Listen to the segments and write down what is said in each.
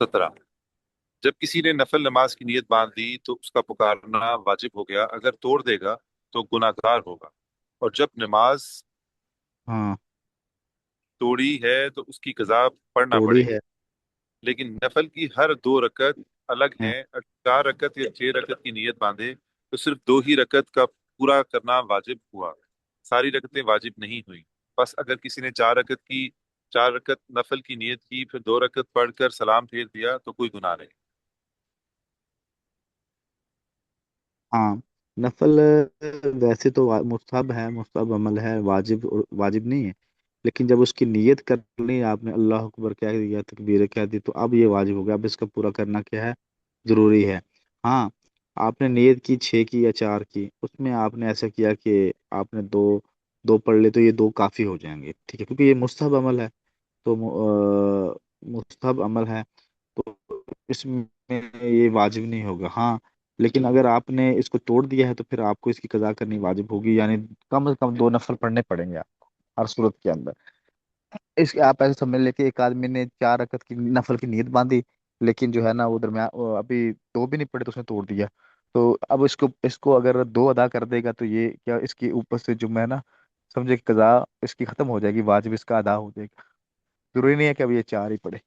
17। جب کسی نے نفل نماز کی نیت باندھ لی تو اس کا پکارنا واجب ہو گیا، اگر توڑ دے گا تو گناہگار ہوگا، اور جب نماز ہاں توڑی ہے تو اس کی قضا پڑھنا توڑی پڑے گی، ہے. لیکن نفل کی ہر 2 رکعت الگ ہاں ہیں، اگر 4 رکعت یا 6 رکعت کی نیت باندھے تو صرف 2 ہی رکعت کا پورا کرنا واجب ہوا، ساری رکعتیں واجب نہیں ہوئی۔ بس اگر کسی نے 4 رکعت نفل کی نیت کی، پھر 2 رکعت پڑھ کر سلام پھیر دیا تو کوئی گناہ نہیں۔ ہاں نفل ویسے تو مستحب ہے، مستحب عمل ہے، واجب واجب نہیں ہے. لیکن جب اس کی نیت کر لی آپ نے، اللہ اکبر کہہ دیا، تکبیر کہہ دی، تو اب یہ واجب ہو گیا، اب اس کا پورا کرنا کیا ہے، ضروری ہے. ہاں آپ نے نیت کی 6 کی یا 4 کی، اس میں آپ نے ایسا کیا کہ آپ نے دو دو پڑھ لے، تو یہ 2 کافی ہو جائیں گے، ٹھیک ہے، کیونکہ یہ مستحب عمل ہے. تو مستحب عمل ہے، تو اس میں یہ واجب نہیں ہوگا. ہاں لیکن اگر آپ نے اس کو توڑ دیا ہے تو پھر آپ کو اس کی قضا کرنی واجب ہوگی، یعنی کم از کم 2 نفل پڑھنے پڑیں گے آپ کو ہر صورت کے اندر. اس کے آپ ایسے سمجھ لیں کہ ایک آدمی نے 4 رکعت کی نفل کی نیت باندھی، لیکن جو ہے نا وہ درمیان ابھی 2 بھی نہیں پڑے تو اس نے توڑ دیا. تو اب اس کو اگر 2 ادا کر دے گا تو یہ کیا اس کی اوپر سے جو ہے نا، سمجھے کہ قضا اس کی ختم ہو جائے گی، واجب اس کا ادا ہو جائے گا. ضروری نہیں ہے کہ اب یہ 4 ہی پڑھے.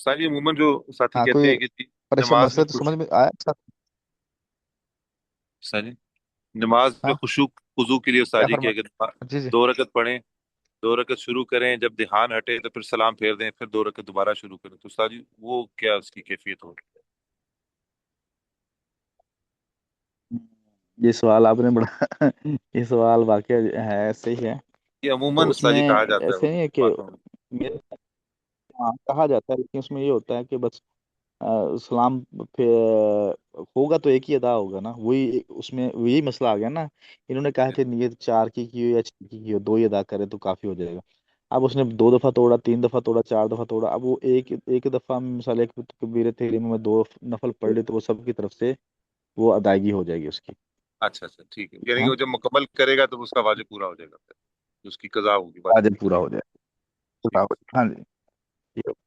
ساری عموماً جو ساتھی ہاں کہتے کوئی ہیں کہ جی پریشان نماز میں مسئلہ تو سمجھ میں آیا سر؟ ساری نماز میں ہاں خشوع خضوع کے لیے کیا استادی فرما. کیا کہ جی جی 2 رکعت پڑھیں، 2 رکعت شروع کریں، جب دھیان ہٹے تو پھر سلام پھیر دیں، پھر 2 رکعت دوبارہ شروع کریں، تو استاد جی وہ کیا اس کی کیفیت ہوگی؟ یہ سوال آپ نے بڑا یہ سوال واقعہ ہے، صحیح ہے. یہ تو عموماً اس استاد جی میں کہا جاتا ہے ایسے نہیں ہے کہ باتوں میں۔ ہاں کہا جاتا ہے، لیکن اس میں یہ ہوتا ہے کہ بس سلام پھر ہوگا تو ایک ہی ادا ہوگا نا، وہی اس میں یہی مسئلہ آ گیا نا. انہوں نے کہا کہ نیت 4 کی ہو یا 6 کی ہو، 2 ہی ادا کرے تو کافی ہو جائے گا. اب اس نے 2 دفعہ توڑا، 3 دفعہ توڑا، 4 دفعہ توڑا، اب وہ ایک دفعہ میں مثال ایک تکبیر تحریمہ میں 2 نفل پڑھ لی تو وہ سب کی طرف سے وہ ادائیگی ہو جائے گی اس کی. اچھا اچھا ٹھیک ہے، یعنی کہ ہاں وہ جب مکمل کرے گا تو اس کا واجب پورا ہو جائے گا، پھر اس کی قضا ہوگی، واجب واجب نہیں۔ پورا ہو جائے ٹھیک گا. ہے۔ ہاں جی.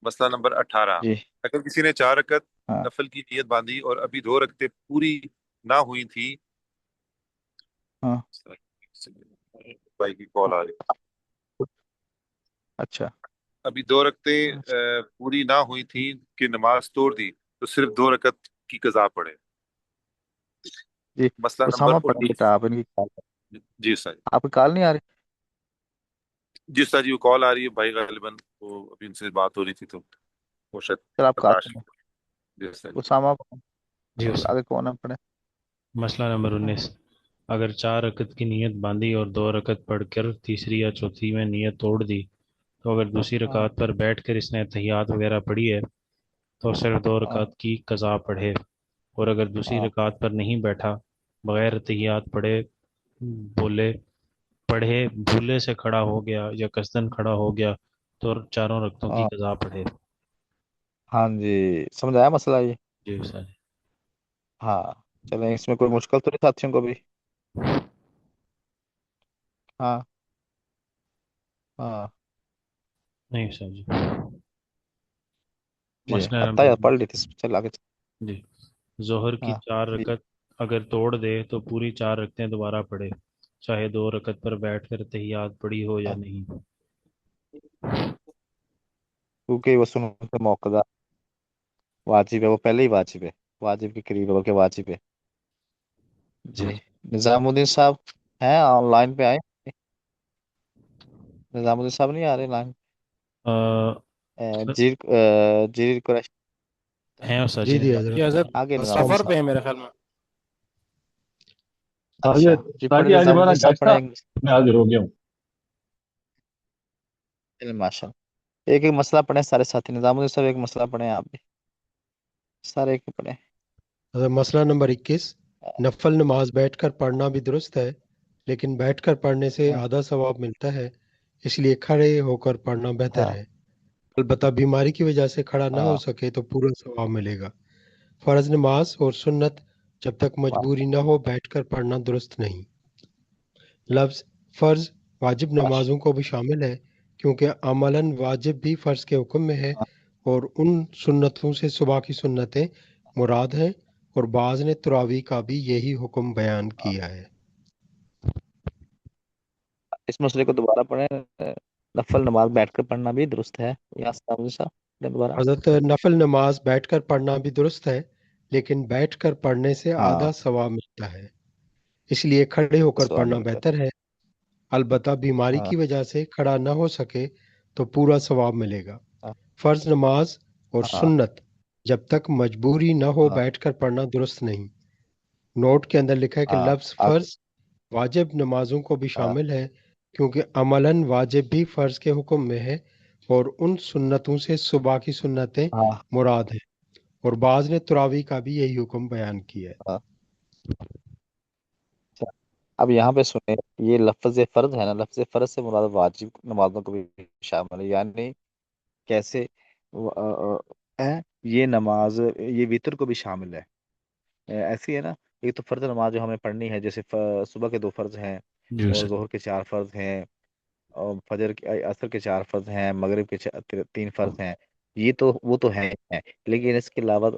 مسئلہ نمبر 18، جی اگر کسی نے 4 رکعت ہاں نفل کی نیت باندھی اور ابھی 2 رکعتیں پوری نہ ہوئی تھی، ہاں بھائی کی کال آ رہی، اچھا ابھی 2 رکعتیں اچھا. پوری نہ ہوئی تھیں کہ نماز توڑ دی، تو صرف 2 رکعت کی قضا پڑے۔ جی مسئلہ نمبر اسامہ پڑھیں 19۔ بیٹا، آپ ان کی کال، جی سر، آپ کی کال نہیں آ رہی؟ جی سر جی وہ کال آ رہی ہے بھائی، غالباً وہ ابھی ان سے بات ہو رہی تھی تو وہ شاید چل آپ کال برداشت کریں. نہیں۔ جی سر جی۔ اسامہ جی استاد۔ آگے کون ہے پڑھے؟ مسئلہ نمبر 19، اگر 4 رکعت کی نیت باندھی اور 2 رکعت پڑھ کر تیسری یا چوتھی میں نیت توڑ دی، تو اگر دوسری ہاں رکعت پر بیٹھ کر اس نے تحیات وغیرہ پڑھی ہے تو صرف دو ہاں رکعت کی قضا پڑھے، اور اگر دوسری ہاں رکعت پر نہیں بیٹھا، بغیر تحیات پڑھے بولے پڑھے بھولے سے کھڑا ہو گیا یا قصدن کھڑا ہو گیا تو چاروں رکعتوں کی ہاں قضا پڑھے۔ ہاں جی سمجھ آیا مسئلہ یہ. جی سر۔ ہاں چلیں، اس میں کوئی مشکل تو نہیں ساتھیوں کو بھی؟ ہاں ہاں نہیں سر جی۔ جی مسئلہ عطا نمبر یار پڑھ لی تھی، چل آگے چل. جی، ظہر کی ہاں چار جی رکعت اگر توڑ دے تو پوری 4 رکعتیں دوبارہ پڑھے، چاہے 2 رکعت پر بیٹھ کر تحیات پڑھی ہو یا ہاں. نہیں۔ کیونکہ وہ سنت موقع واجب ہے، وہ پہلے ہی واجب ہے، واجب کے قریب ہے کہ واجب ہے. جی نظام الدین صاحب ہیں آن لائن پہ آئے؟ نظام الدین صاحب نہیں آ رہے لائن؟ جیر جیر قریش. ہیں استاد جی جی۔ جی حضرت جی حضرت آگے نظام الدین سفر پہ صاحب. ہے میرے خیال میں۔ اچھا جی پڑھے، تاکہ آج نظام ہمارا الدین صاحب گھر تھا، پڑھیں. میں حاضر ہو گیا ہوں۔ ماشاء اللہ، ایک ایک مسئلہ پڑھیں سارے ساتھی. نظام الدین صاحب ایک مسئلہ پڑھیں، آپ بھی سارے ایک ہی پڑھیں. حضرت مسئلہ نمبر 21، نفل نماز بیٹھ کر پڑھنا بھی درست ہے، لیکن بیٹھ کر پڑھنے سے ہاں آدھا ثواب ملتا ہے، اس لیے کھڑے ہو کر پڑھنا بہتر ہاں ہے۔ البتہ بیماری کی وجہ سے کھڑا نہ ہو ہاں سکے تو پورا ثواب ملے گا۔ فرض نماز اور سنت جب تک مجبوری نہ ہو بیٹھ کر پڑھنا درست نہیں۔ لفظ فرض واجب ماشاء نمازوں کو بھی شامل ہے، کیونکہ عملاً واجب بھی فرض کے حکم میں ہے، اور ان سنتوں سے صبح کی سنتیں مراد ہیں، اور بعض نے تراویح کا بھی یہی حکم بیان کیا ہے۔ اس مسئلے کو دوبارہ پڑھیں، نفل نماز بیٹھ کر پڑھنا بھی درست ہے؟ یا دوبارہ؟ حضرت نفل نماز بیٹھ کر پڑھنا بھی درست ہے، لیکن بیٹھ کر پڑھنے سے ہاں، آدھا ثواب ملتا ہے، اس لیے کھڑے ہو کر سوال پڑھنا ملتا بہتر ہے۔ البتہ بیماری ہے۔ کی وجہ سے کھڑا نہ ہو سکے تو پورا ثواب ملے گا۔ ہاں فرض نماز اور ہاں سنت جب تک مجبوری نہ ہو ہاں بیٹھ کر پڑھنا درست نہیں۔ نوٹ کے اندر لکھا ہے کہ ہاں لفظ فرض واجب نمازوں کو بھی ہاں شامل ہے، کیونکہ عملاً واجب بھی فرض کے حکم میں ہے، اور ان سنتوں سے صبح کی سنتیں ہاں مراد ہیں، اور بعض نے تراویح کا بھی یہی حکم بیان کیا ہے۔ ہاں۔ اچھا، اب یہاں پہ سنیں، یہ لفظ فرض ہے نا، لفظ فرض سے مراد واجب نمازوں کو بھی شامل ہے، یعنی کیسے ہے یہ نماز، یہ وطر کو بھی شامل ہے۔ ایسی ہے نا، ایک تو فرض نماز جو ہمیں پڑھنی ہے، جیسے صبح کے 2 فرض ہیں، جی اور سر، ظہر کے 4 فرض ہیں، اور فجر کے عصر کے 4 فرض ہیں، مغرب کے 3 فرض ہیں، یہ تو وہ تو ہیں، لیکن اس کے علاوہ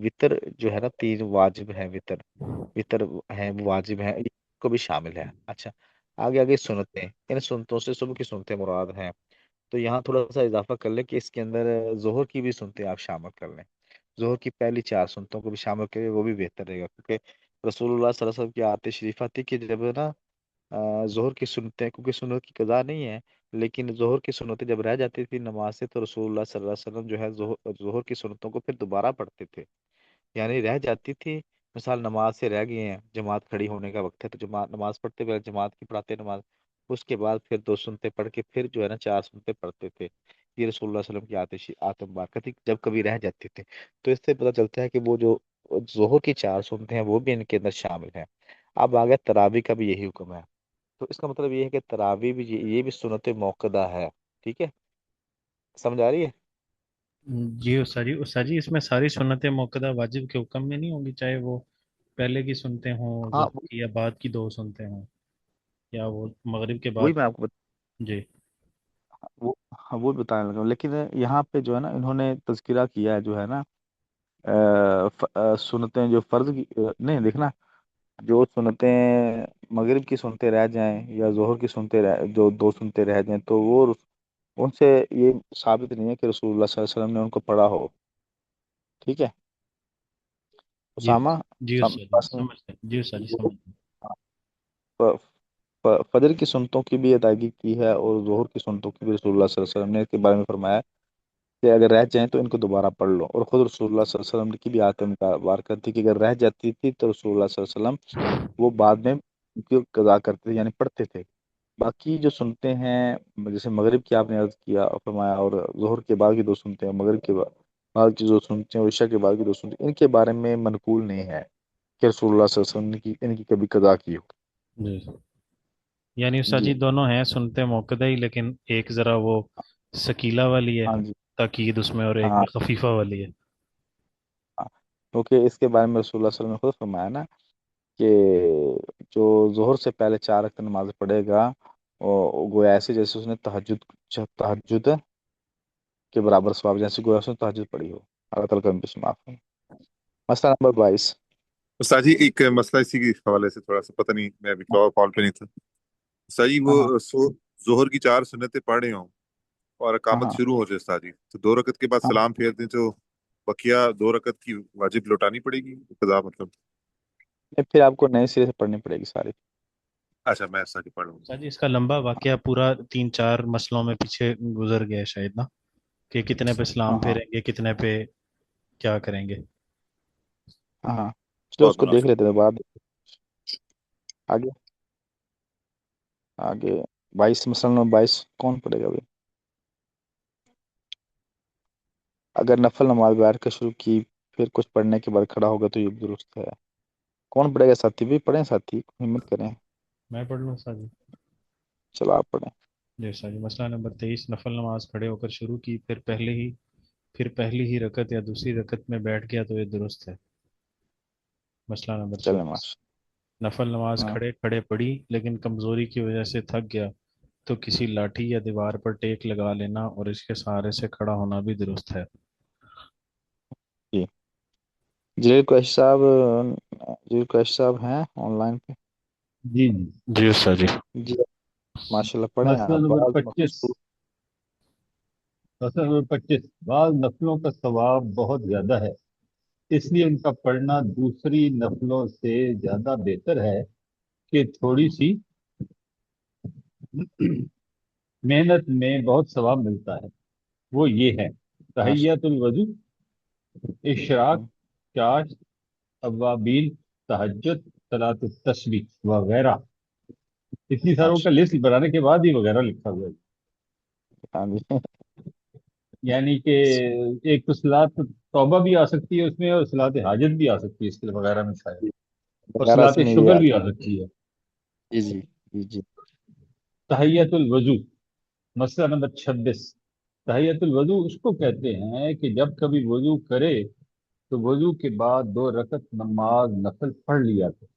وطر جو ہے نا 3 واجب ہیں، وطر ہیں، وہ واجب ہیں، یہ کو بھی شامل ہے۔ اچھا، آگے آگے سنتیں، ان سنتوں سے صبح کی سنتیں مراد ہیں، تو یہاں تھوڑا سا اضافہ کر لیں کہ اس کے اندر ظہر کی بھی سنتیں آپ شامل کر لیں، ظہر کی پہلی 4 سنتوں کو بھی شامل کریں، وہ بھی بہتر رہے گا، کیونکہ رسول اللہ صلی اللہ علیہ وسلم کی آیت شریفہ تھی کہ جب نا ظہر کی سنتیں، کیونکہ سنت کی قضا نہیں ہے، لیکن ظہر کی سنتیں جب رہ جاتی تھی نماز سے، تو رسول اللہ صلی اللہ علیہ وسلم جو ہے ظہر کی سنتوں کو پھر دوبارہ پڑھتے تھے، یعنی رہ جاتی تھی، مثال نماز سے رہ گئے ہیں، جماعت کھڑی ہونے کا وقت ہے، تو جماعت نماز پڑھتے ہوئے جماعت کی پڑھاتے نماز، اس کے بعد پھر 2 سنتیں پڑھ کے پھر جو ہے نا 4 سنتیں پڑھتے تھے۔ یہ رسول اللہ صلی اللہ علیہ وسلم کی آتش مبارکہ تھی، جب کبھی رہ جاتے تھے، تو اس سے پتہ چلتا ہے کہ وہ جو ظہر کی 4 سنتیں ہیں وہ بھی ان کے اندر شامل ہیں۔ اب آگے تراویح کا بھی یہی حکم ہے، تو اس کا مطلب یہ ہے کہ تراویح بھی، یہ بھی سنت موقدہ ہے، ٹھیک ہے؟ سمجھ آ رہی ہے؟ جی استاد جی اس میں ساری سنتیں موقدہ واجب کے حکم میں نہیں ہوں گی، چاہے وہ پہلے کی سنتے ہوں ہاں، ظہر کی، یا بعد کی 2 سنتے ہوں، یا وہ مغرب کے بعد۔ وہی میں آپ کو جی وہ ہاں، وہ بتانے لگا، لیکن یہاں پہ جو ہے نا انہوں نے تذکرہ کیا ہے جو ہے نا سنتیں جو فرض کی نہیں، دیکھنا، جو سنتیں مغرب کی سنتے رہ جائیں یا ظہر کی سنتے جو 2 سنتے رہ جائیں، تو وہ ان سے یہ ثابت نہیں ہے کہ رسول اللہ صلی اللہ علیہ وسلم نے ان کو پڑھا ہو، ٹھیک ہے؟ جی اسامہ، جی استاد جی سمجھ گئے، جی استاد جی سمجھ گئے۔ فجر کی سنتوں کی بھی ادائیگی کی ہے، اور ظہر کی سنتوں کی بھی رسول اللہ صلی اللہ علیہ وسلم نے اس کے بارے میں فرمایا کہ اگر رہ جائیں تو ان کو دوبارہ پڑھ لو، اور خود رسول اللہ صلی اللہ علیہ وسلم کی بھی آیت مبارکہ تھی کہ اگر رہ جاتی تھی تو رسول اللہ صلی اللہ علیہ وسلم وہ بعد میں ان کی قضا کرتے تھے، یعنی پڑھتے تھے۔ باقی جو سنتے ہیں، جیسے مغرب کی آپ نے عرض کیا اور فرمایا، اور ظہر کے بعد کی 2 سنتے ہیں، مغرب کے بعد کی 2 سنتے ہیں، اور عشاء کے بعد کی 2 سنتے ہیں، ان کے بارے میں منقول نہیں ہے کہ رسول اللہ صلی اللہ علیہ وسلم نے ان کی کبھی قضا کی ہو۔ جی یعنی استاد جی جی دونوں ہیں سنتے موقدہ ہی، لیکن ایک ذرا وہ سکیلا والی ہے، ہاں جی تاکید اس میں، اور ایک ہاں میں خفیفہ والی ہے۔ ہاں، کیونکہ اس کے بارے میں رسول اللہ صلی اللہ علیہ وسلم نے خود فرمایا نا کہ جو ظہر سے پہلے 4 رکعت نماز پڑھے گا، گویا ایسے جیسے اس نے تہجد کے برابر ثواب، جیسے گویا اس نے تہجد پڑھی ہو۔ اللہ تعالیٰ کا ہم پہ معاف کرے۔ مسئلہ نمبر 22۔ استاد جی ایک مسئلہ اسی کے حوالے سے تھوڑا سا، پتہ نہیں میں ابھی کال پہ نہیں تھا استاد جی، وہ ہاں ظہر کی 4 سنتیں پڑھ رہے ہوں اور ہاں اقامت ہاں شروع ہو جائے استاد جی، تو 2 رکعت کے بعد ہاں، سلام پھیر دیں، تو بقیہ 2 رکعت کی واجب لوٹانی پڑے گی قضا مطلب؟ پھر آپ کو نئے سرے سے پڑھنی پڑے گی ساری۔ اچھا میں استاد جی پڑھ لوں استاد جی اس کا لمبا واقعہ پورا 3 4 مسئلوں میں پیچھے گزر گیا ہے شاید نا، کہ کتنے پہ ہاں سلام ہاں پھیریں گے، کتنے پہ کیا کریں گے۔ ہاں ہاں، چلو بہت اس کو دیکھ مناسب۔ لیتے ہیں بعد۔ آگے آگے 22، مسئلہ نمبر 22 کون پڑھے گا ابھی؟ اگر نفل نماز بیٹھ کر شروع کی، پھر کچھ پڑھنے کے بعد کھڑا ہوگا تو یہ درست ہے۔ کون پڑھے گا؟ ساتھی بھی پڑھیں، ساتھی ہمت کریں، میں پڑھ لوں استاد جی؟ چلو آپ پڑھیں۔ جی استاد جی، مسئلہ نمبر 23، نفل نماز کھڑے ہو کر شروع کی، پھر پہلی ہی رکعت یا دوسری رکعت میں بیٹھ گیا تو یہ درست ہے۔ مسئلہ نمبر چلیں 24، ماشاء نفل نماز ہاں کھڑے کھڑے پڑھی لیکن کمزوری کی وجہ سے تھک گیا تو کسی لاٹھی یا دیوار پر ٹیک لگا لینا اور اس کے سہارے سے کھڑا ہونا بھی درست ہے۔ جلیل قریشی صاحب، جلیل قریشی صاحب ہیں آن لائن پہ؟ جی جی، جی استاد جی. جی ماشاء اللہ پڑھیں مسئلہ آپ. نمبر بعض 25. مخصوص مسئلہ نمبر 25، بعض نفلوں کا ثواب بہت زیادہ ہے، اس لیے ان کا پڑھنا دوسری نفلوں سے زیادہ بہتر ہے کہ تھوڑی سی محنت میں بہت ثواب ملتا ہے. وہ یہ ہے: ماشاء تحیت الوضو، اشراق، اللہ. چاش، اوابین، تہجد، صلاۃ التسبیح وغیرہ. اتنی ساروں کا ماشاء لسٹ بنانے کے بعد ہی وغیرہ لکھا ہوا ہے. اللہ. ہاں جی. یعنی کہ ایک تو صلاۃ توبہ بھی آ سکتی ہے اس میں، اور صلاۃ حاجت بھی آ سکتی ہے اس کے وغیرہ میں شاید، اور وغیرہ صلاۃ سے میں یہ شکر بھی آتا آ سکتی ہے. ہے. جی جی جی جی. تحیت الوضو، مسئلہ نمبر 26. تحیت الوضو اس کو کہتے ہیں کہ جب کبھی وضو کرے تو وضو کے بعد 2 رکعت نماز نفل پڑھ لیا کرے.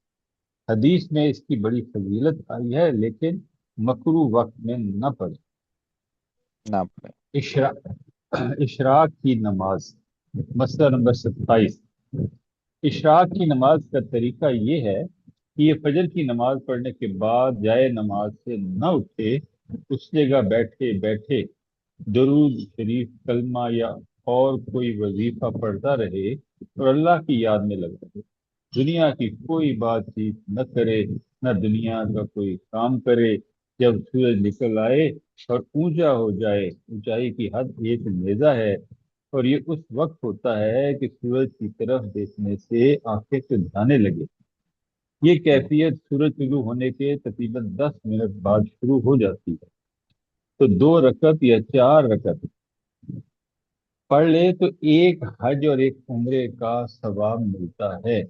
حدیث میں اس کی بڑی فضیلت آئی ہے، لیکن مکروہ وقت میں نہ پڑھے. نہ پڑے. اشراق اشراق کی نماز، مسئلہ نمبر 27. اشراق کی نماز کا طریقہ یہ ہے کہ یہ فجر کی نماز پڑھنے کے بعد جائے نماز سے نہ اٹھے، اس جگہ بیٹھے بیٹھے درود شریف، کلمہ یا اور کوئی وظیفہ پڑھتا رہے اور اللہ کی یاد میں لگا رہے. دنیا کی کوئی بات چیت نہ کرے، نہ دنیا کا کوئی کام کرے. جب سورج نکل آئے اور اونچا ہو جائے، اونچائی کی حد ایک نیزہ ہے، اور یہ اس وقت ہوتا ہے کہ سورج کی طرف دیکھنے سے آنکھیں چندھانے لگے. یہ کیفیت سورج طلوع ہونے کے تقریباً 10 منٹ بعد شروع ہو جاتی ہے. تو 2 رکعت یا 4 رکعت پڑھ لے تو ایک حج اور ایک عمرے کا ثواب ملتا ہے.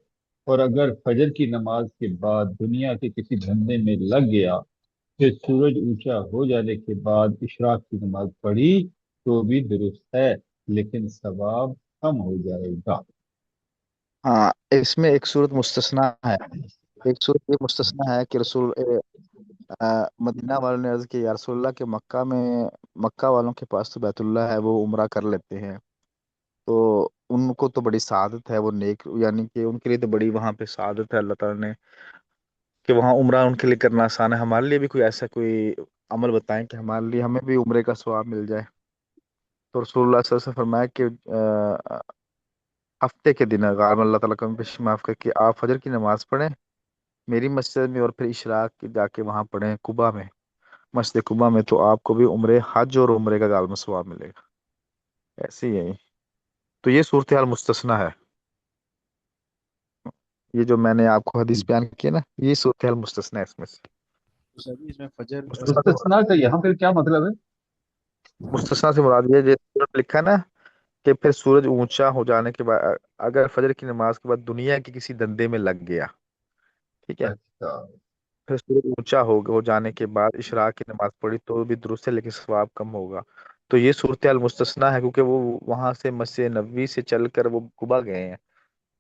اور اگر فجر کی نماز کے بعد دنیا کے کسی دھندے میں لگ گیا، پھر سورج اونچا ہو جانے کے بعد اشراق کی نماز پڑھی تو بھی درست ہے، لیکن ثواب کم ہو جائے گا. ہاں اس میں ایک صورت مستثنا ہے. ایک صورت یہ مستثنا ہے کہ مدینہ والوں نے عرض کی یا رسول اللہ کہ مکہ والوں کے پاس تو بیت اللہ ہے، وہ عمرہ کر لیتے ہیں، تو ان کو تو بڑی سعادت ہے، وہ نیک، یعنی کہ ان کے لیے تو بڑی وہاں پہ سعادت ہے اللہ تعالیٰ نے کہ وہاں عمرہ ان کے لیے کرنا آسان ہے. ہمارے لیے بھی کوئی ایسا کوئی عمل بتائیں کہ ہمارے لیے ہمیں بھی عمرے کا ثواب مل جائے. تو رسول اللہ صلی اللہ علیہ وسلم نے فرمایا کہ ہفتے کے دن اگر اللہ تعالیٰ کا بخش معاف کر کے آپ فجر کی نماز پڑھیں میری مسجد میں، اور پھر اشراق کی جا کے وہاں پڑھیں قبا میں، مسجد قبا میں، تو آپ کو بھی عمرے حج اور عمرے کا غالباً ثواب ملے گا. ایسے ہی ہے. تو یہ صورتحال مستثنا ہے. یہ جو میں نے آپ کو حدیث بیان کی ہے نا، یہ صورتحال مستثنا ہے اس میں سے. اس میں فجر مستثنا سے مستثنا کا یہاں پھر کیا مطلب ہے؟ مستثنا سے مراد یہ ہے جو لکھا ہے نا کہ پھر سورج اونچا ہو جانے کے بعد اگر فجر کی نماز کے بعد دنیا کے کسی دندے میں لگ گیا، ٹھیک ہے، اچھا پھر سورج اونچا ہو جانے کے بعد اشراق کی نماز پڑھی تو بھی درست ہے، لیکن ثواب کم ہوگا. تو یہ صورتحال مستثنا ہے کیونکہ وہ وہاں سے مسجد نبوی سے چل کر وہ قبا گئے ہیں،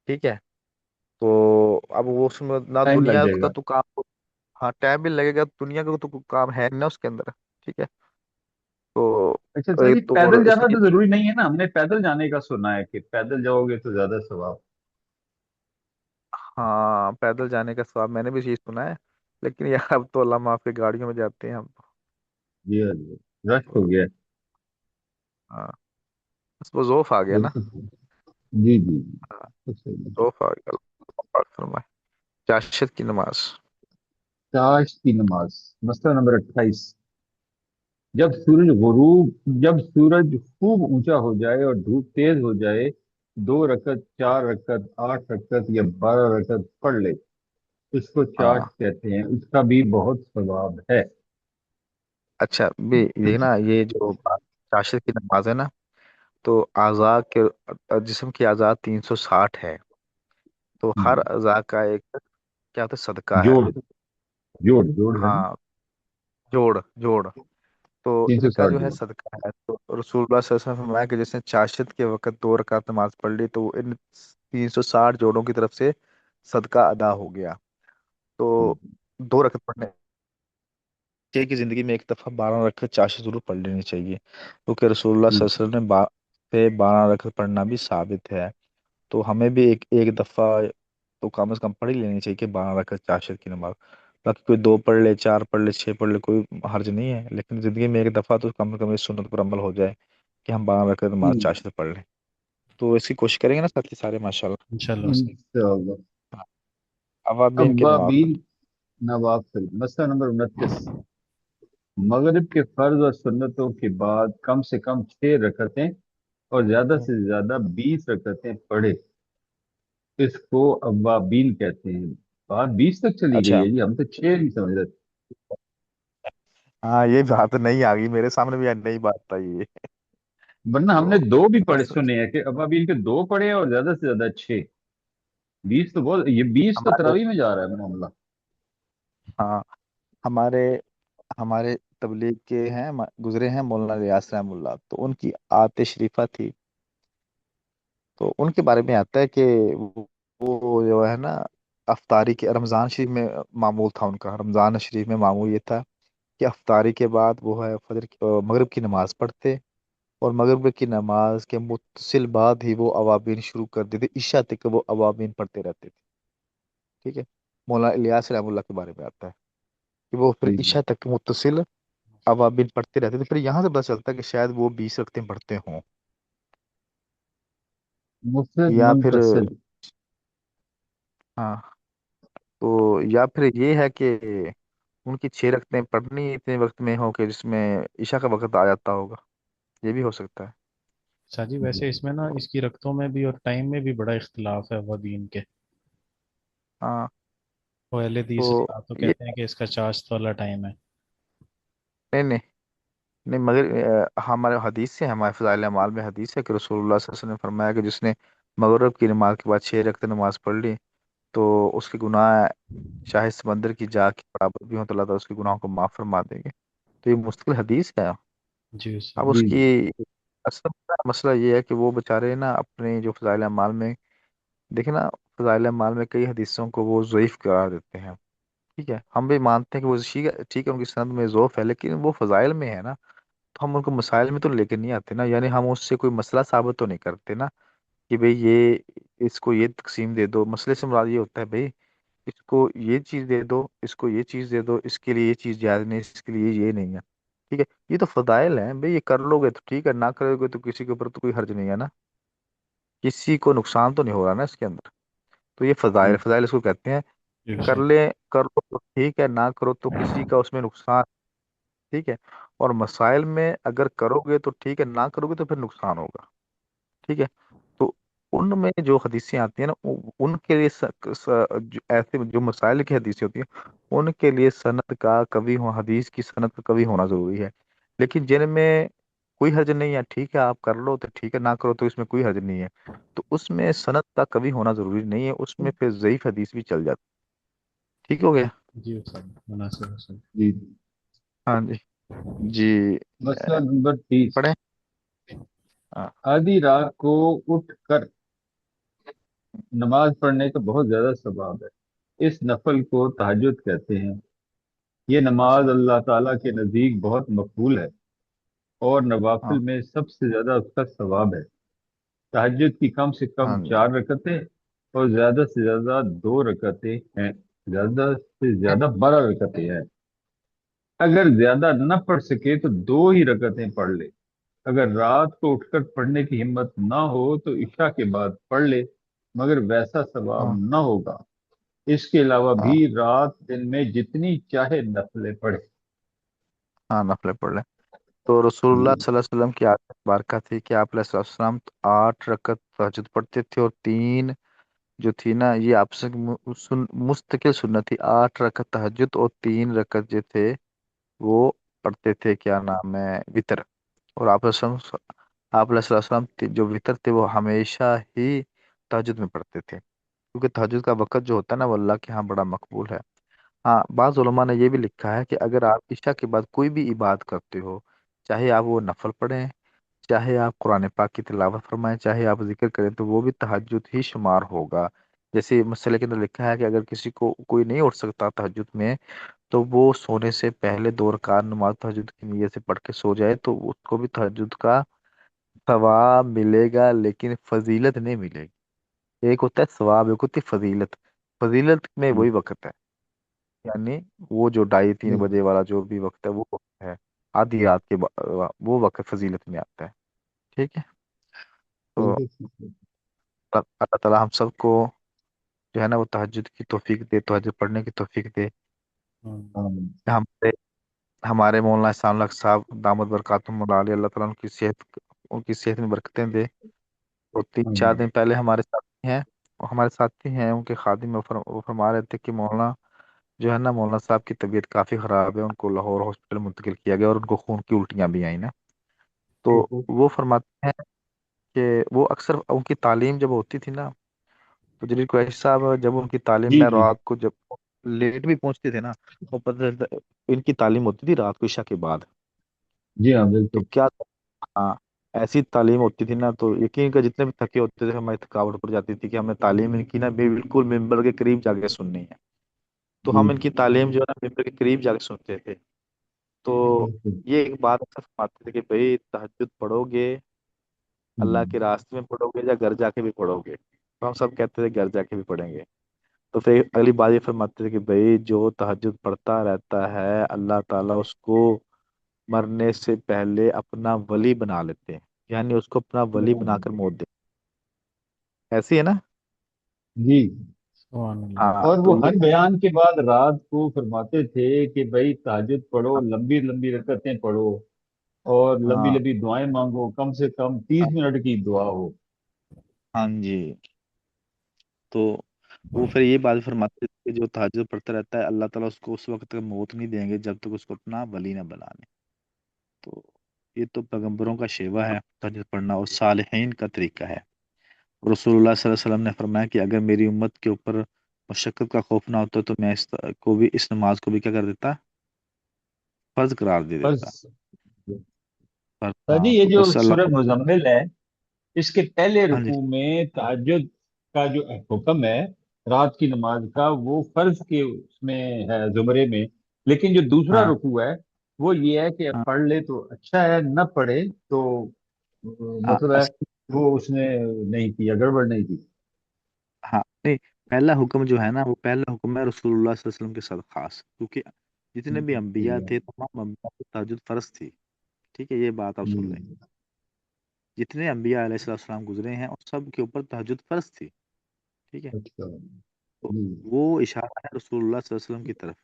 ٹھیک ہے. تو اب وہ اس میں نہ ٹائم لگ دنیا جائے کا گا. تو کام، ہاں ٹائم بھی لگے گا، دنیا کا تو کوئی کام ہے نہیں نا اس کے اندر، ٹھیک ہے. تو اچھا سر، یہ تو اور پیدل اس جانا لیے تو ضروری نہیں ہے نا؟ ہم نے پیدل جانے کا سنا ہے کہ پیدل جاؤ گے تو زیادہ ثواب. ہاں پیدل جانے کا ثواب میں نے بھی یہی سنا ہے، لیکن یار اب تو اللہ معاف کے گاڑیوں میں جاتے ہیں ہم. جی ہاں جی، رش ہو گیا. ہاں بس وہ ذوف آ گیا نا. بالکل. جی جی جی، ہاں، تو صحیح. ذوف آ گیا. اللہ پاک فرمائے چاشت کی نماز. تاش کی نماز، مسئلہ نمبر 28. جب سورج خوب اونچا ہو جائے اور دھوپ تیز ہو جائے، 2 رکعت، 4 رکعت، 8 رکعت یا 12 رکعت پڑھ لے. اس کو چاش ہاں کہتے ہیں، اس کا بھی بہت ثواب ہے. اچھا بھی یہ نا، یہ جو چاشت کی نماز ہے نا، تو اعضاء کے جسم کی اعضاء 360 ہے، تو ہر اعضاء کا ایک کیا ہوتا ہے صدقہ ہے. جوڑ جوڑ جوڑ ہے نا. ہاں جوڑ جوڑ. تو تین سو ان کا ساٹھ جو ہے جوڑ صدقہ ہے. تو رسول اللہ صلی اللہ علیہ وسلم نے فرمایا کہ جس نے چاشت کے وقت 2 رکعت نماز پڑھ لی تو ان 360 جوڑوں کی طرف سے صدقہ ادا ہو گیا. تو 2 رکعت پڑھنے چاہیے کہ زندگی میں ایک دفعہ 12 رکعت چاشت ضرور پڑھ لینی چاہیے، کیونکہ رسول اللہ صلی اللہ علیہ وسلم نے 12 رکعت پڑھنا بھی ثابت ہے. تو ہمیں بھی ایک ایک دفعہ تو کم از کم پڑھ ہی لینی چاہیے کہ 12 رکعت چاشر کی نماز. باقی کوئی 2 پڑھ لے، 4 پڑھ لے، 6 پڑھ لے، کوئی حرج نہیں ہے، لیکن زندگی میں ایک دفعہ تو کم از کم اس سنت پر عمل ہو جائے کہ ہم 12 رکعت نماز چاشر پڑھ لیں. تو اس کی کوشش کریں گے نا ساتھی سارے ماشاءاللہ. انشاءاللہ. انشاءاللہ. اوابین کے اوابین نوافل. نوافل. مسئلہ نمبر 29. مغرب کے فرض اور سنتوں کے بعد کم سے کم 6 رکعتیں اور زیادہ سے زیادہ 20 رکعتیں پڑھے، اس کو اوابین کہتے ہیں. بات 20 تک چلی گئی اچھا، ہے جی، ہم تو 6 نہیں سمجھ رہے. ہاں یہ بات نہیں آ گئی میرے سامنے بھی، نئی بات تھا یہ. ورنہ ہم نے تو 2 بھی پڑھے بس سنے ہیں کہ اوابین کے 2 پڑھے اور زیادہ سے زیادہ 6. 20 تو بہت، یہ 20 تو ہمارے تراویح میں جا رہا ہے معاملہ. ہاں ہمارے ہمارے تبلیغ کے ہیں گزرے ہیں مولانا ریاض رحم اللہ، تو ان کی آیت شریفہ تھی، تو ان کے بارے میں آتا ہے کہ وہ جو ہے نا افطاری کے رمضان شریف میں معمول تھا ان کا. رمضان شریف میں معمول یہ تھا کہ افطاری کے بعد وہ ہے مغرب کی نماز پڑھتے، اور مغرب کی نماز کے متصل بعد ہی وہ اوابین شروع کر دیتے، عشاء تک وہ اوابین پڑھتے رہتے تھے. ٹھیک ہے، مولانا الیاس رحم اللہ کے بارے میں آتا ہے کہ وہ پھر جی جی. عشاء تک متصل اوابین پڑھتے رہتے تھے. پھر یہاں سے پتہ چلتا ہے کہ شاید وہ 20 رکعتیں پڑھتے ہوں، مفرد یا پھر منفصل. ہاں تو یا پھر یہ ہے کہ ان کی 6 رکعتیں پڑھنی اتنے وقت میں ہو کہ جس میں عشاء کا وقت آ جاتا ہوگا، یہ بھی ہو سکتا ہے. اچھا جی، ویسے اس میں نا اس کی رکعتوں میں بھی اور ٹائم میں بھی بڑا اختلاف ہے اوابین کے. ہاں وہ اہل حدیث تو حضرات تو یہ کہتے ہیں کہ اس کا چاشت والا ٹائم ہے. نہیں نہیں نہیں، مگر ہمارے حدیث سے، ہمارے فضائل اعمال میں حدیث ہے کہ رسول اللہ صلی اللہ علیہ وسلم نے فرمایا کہ جس نے مغرب کی نماز کے بعد 6 رکعت نماز پڑھ لی تو اس کے گناہ چاہے سمندر کی جا کے برابر بھی ہوں تو اللہ تعالیٰ اس کے گناہوں کو معاف فرما دیں گے. تو یہ مستقل حدیث ہے. جی اب سر. اس جی کی جی. اصل مسئلہ یہ ہے کہ وہ بےچارے نا اپنے جو فضائل اعمال میں دیکھیں نا، فضائل اعمال میں کئی حدیثوں کو وہ ضعیف قرار دیتے ہیں. ٹھیک ہے، ہم بھی مانتے ہیں کہ وہ ٹھیک ہے ان کی سند میں ضعف ہے، لیکن وہ فضائل میں ہے نا، تو ہم ان کو مسائل میں تو لے کے نہیں آتے نا. یعنی ہم اس سے کوئی مسئلہ ثابت تو نہیں کرتے نا کہ بھئی یہ اس کو یہ تقسیم دے دو. مسئلے سے مراد یہ ہوتا ہے بھئی اس کو یہ چیز دے دو، اس کو یہ چیز دے دو، اس کے لیے یہ چیز جائز نہیں، اس کے لیے یہ نہیں ہے. ٹھیک ہے، یہ تو فضائل ہیں بھئی، یہ کر لو گے تو ٹھیک ہے، نہ کرو گے تو کسی کے اوپر تو کوئی حرج نہیں ہے نا، کسی کو نقصان تو نہیں ہو رہا نا اس کے اندر. تو یہ فضائل فضائل اس کو کہتے ہیں کہ جی کر سر. لیں، کرو تو ٹھیک ہے، نہ کرو تو کسی کا اس میں نقصان. ٹھیک ہے، اور مسائل میں اگر کرو گے تو ٹھیک ہے، نہ کرو گے تو پھر نقصان ہوگا. ٹھیک ہے، تو ان میں جو حدیثیں آتی ہیں نا ان کے لیے ایسے جو مسائل کی حدیثیں ہوتی ہیں ان کے لیے سند کا کبھی ہو، حدیث کی سند کا کبھی ہونا ضروری ہے. لیکن جن میں کوئی حرج نہیں ہے، ٹھیک ہے آپ کر لو تو ٹھیک ہے، نہ کرو تو اس میں کوئی حرج نہیں ہے، تو اس میں سند کا کبھی ہونا ضروری نہیں ہے، اس میں پھر ضعیف حدیث بھی چل جاتی. ٹھیک ہو گیا. جی سر، مناسب ہے سر. جی. ہاں جی. جی مسئلہ نمبر 30. پڑھیں. ہاں آدھی رات کو اٹھ کر نماز پڑھنے کا بہت زیادہ ثواب ہے. اس نفل کو تہجد کہتے ہیں. یہ نماز اللہ تعالیٰ کے نزدیک بہت مقبول ہے اور ہاں نوافل میں سب سے زیادہ اس کا ثواب ہے. تہجد کی کم سے ہاں کم جی. 4 رکعتیں اور زیادہ سے زیادہ 2 رکعتیں ہیں. زیادہ سے زیادہ 12 رکعتیں ہیں. اگر زیادہ نہ پڑھ سکے تو 2 ہی رکعتیں پڑھ لے. اگر رات کو اٹھ کر پڑھنے کی ہمت نہ ہو تو عشاء کے بعد پڑھ لے، مگر ویسا ثواب ہاں نہ ہوگا. اس کے علاوہ ہاں بھی رات دن میں جتنی چاہے نفلیں پڑھے. ہاں نفلیں پڑھ لیں. تو رسول اللہ صلی اللہ علیہ وسلم کی عادت بارکہ تھی کہ آپ علیہ السلام 8 رکعت تہجد پڑھتے تھے، اور 3 جو تھی نا یہ آپ سے مستقل سنت تھی. 8 رکعت تہجد اور 3 رکعت جو تھے وہ پڑھتے تھے، کیا نام ہے، وطر. اور آپ علیہ السلام جو وطر تھے وہ ہمیشہ ہی تہجد میں پڑھتے تھے، کیونکہ تہجد کا وقت جو ہوتا ہے نا وہ اللہ کے ہاں بڑا مقبول ہے. ہاں بعض علماء نے یہ بھی لکھا ہے کہ اگر آپ عشاء کے بعد کوئی بھی عبادت کرتے ہو، چاہے آپ وہ نفل پڑھیں، چاہے آپ قرآن پاک کی تلاوت فرمائیں، چاہے آپ ذکر کریں، تو وہ بھی تہجد ہی شمار ہوگا. جیسے مسئلے کے اندر لکھا ہے کہ اگر کسی کو کوئی نہیں اٹھ سکتا تہجد میں تو وہ سونے سے پہلے 2 رکعت نماز تہجد کی نیت سے پڑھ کے سو جائے تو اس کو بھی تہجد کا ثواب ملے گا، لیکن فضیلت نہیں ملے گی. ایک ہوتا ہے ثواب، ایک ہوتی ہے فضیلت. فضیلت میں ہوں، وہی وقت ہے، یعنی وہ جو 2:30-3 بجے والا جو بھی وقت ہے وہ وقت ہے آدھی رات کے وہ وقت فضیلت میں آتا ہے. ٹھیک ہے. تو اللہ تعالیٰ ہم سب کو جو ہے نا وہ تہجد کی توفیق دے، تہجد پڑھنے کی توفیق دے. آمین۔ ہمارے ہمارے مولانا احسان الحق صاحب دامت برکاتہم علیہ، اللہ تعالیٰ ان کی صحت میں برکتیں دے. تو 3-4 آمین۔ دن پہلے ہمارے ساتھی ہیں، ان کے خادم وہ فرما رہے تھے کہ مولانا جو ہے نا مولانا صاحب کی طبیعت کافی خراب ہے، ان کو لاہور ہاسپٹل منتقل کیا گیا اور ان کو خون کی الٹیاں بھی آئیں نا. تو وہ فرماتے ہیں کہ وہ اکثر ان کی تعلیم جب ہوتی تھی نا تو جلیل قریشی صاحب جب ان کی تعلیم جی میں جی رات کو جب لیٹ بھی پہنچتے تھے نا، وہ پتہ چلتا ان کی تعلیم ہوتی تھی رات کو عشاء کے بعد. جی ہاں تو بالکل۔ کیا ہاں ایسی تعلیم ہوتی تھی نا تو یقین کا جتنے بھی تھکے ہوتے تھے ہماری تھکاوٹ پڑ جاتی تھی کہ ہمیں تعلیم ان کی نا بالکل ممبر کے قریب جا کے سننی ہے. تو جی ہم ان کی تعلیم جو ہے نا ممبر کے قریب جا کے سنتے تھے. تو بالکل۔ یہ ایک بات اکثر فرماتے تھے کہ بھائی تہجد پڑھو گے اللہ کے راستے میں پڑھو گے یا گھر جا کے بھی پڑھو گے؟ تو ہم سب کہتے تھے گھر جا کے بھی پڑھیں گے. تو پھر اگلی بات یہ فرماتے تھے کہ بھائی جو تہجد پڑھتا رہتا ہے اللہ تعالیٰ اس کو مرنے سے پہلے اپنا ولی بنا لیتے ہیں، یعنی اس کو اپنا ولی بنا کر موت دے. ایسی ہے نا؟ جی، سبحان اللہ۔ ہاں اور تو وہ یہ ہر بیان کے بعد رات کو فرماتے تھے کہ بھائی تہجد پڑھو، لمبی لمبی رکعتیں پڑھو، اور لمبی ہاں لمبی دعائیں مانگو، کم سے کم 30 منٹ کی دعا ہو۔ ہاں جی. تو وہ پھر یہ بات فرماتے تھے کہ جو تہجد پڑھتا رہتا ہے اللہ تعالیٰ اس کو اس وقت تک موت نہیں دیں گے جب تک اس کو اپنا ولی نہ بنا لیں. تو یہ تو پیغمبروں کا شیوا ہے تہجد پڑھنا اور صالحین کا طریقہ ہے. رسول اللہ صلی اللہ علیہ وسلم نے فرمایا کہ اگر میری امت کے اوپر مشقت کا خوف نہ ہوتا تو میں اس نماز کو بھی کیا کر دیتا، فرض قرار دے دیتا. بس جی، ہاں یہ تو جو بس سورہ اللہ. مزمل ہے، اس کے پہلے ہاں جی. رکوع میں تہجد کا جو حکم ہے رات کی نماز کا، وہ فرض کے اس میں ہے زمرے میں، لیکن جو دوسرا ہاں رکوع ہے وہ یہ ہے کہ ہاں پڑھ لے تو اچھا ہے، نہ پڑھے تو ہاں مطلب ہے وہ اس نے نہیں کیا، گڑبڑ نہیں کی۔ ہاں نہیں، پہلا حکم جو ہے نا وہ پہلا حکم ہے رسول اللہ صلی اللہ علیہ وسلم کے ساتھ خاص، کیونکہ جتنے بھی انبیاء تھے تمام انبیاء کو تہجد فرض تھی. ٹھیک ہے، یہ بات آپ سن لیں. جتنے انبیاء علیہ السلام گزرے ہیں اور سب کے اوپر تہجد فرض تھی. ٹھیک ہے. اچھا تو وہ اشارہ ہے رسول اللہ صلی اللہ علیہ وسلم کی طرف.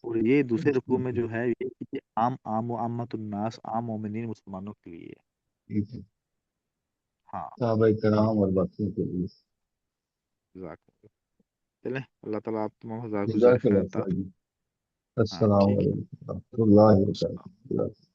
اور یہ دوسرے رکوع میں جو ہے یہ عام و عامت الناس، عام مومنین مسلمانوں کے لیے ہے. ہاں صحابہ کرام اور باقیوں کے لیے۔ جزاک اللہ. چلیں اللہ تعالیٰ آپ تمام حضرات کو زیر جزاک خیر اللہ عطا خیر۔ فرمائے. ہاں السلام ٹھیک ہے. علیکم ورحمۃ اللہ السلام. وبرکاتہ۔